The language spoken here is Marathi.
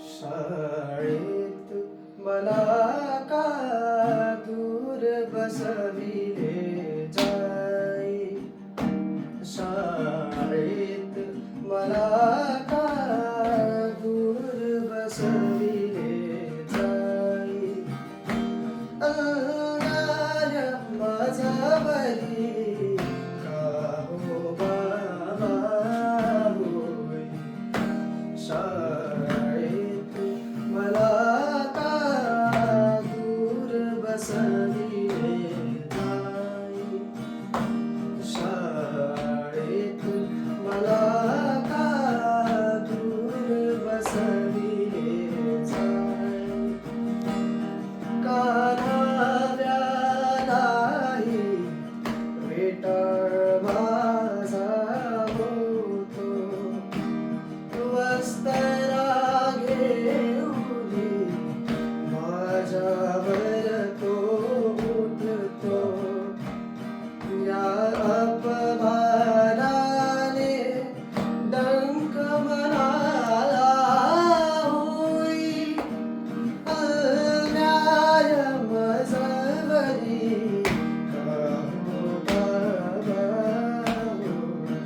शाळेत मला का दूर बसविले जाई, शाळेत मला का दूर बसविले जाई, अंगार माझा बरी का हो बाबा होय, शाळेत मला का दूर बसविले जाई, शाळेत मला का दूर बसविले जाई, कानाव्यालाही वेटाळ माझा होतो, वस्त्रा घेऊनी माझ्यावर तो उठतो, या अपमानाने डंक मनाला होई, अन्याय माझ्यावरी का हो बाबा होय,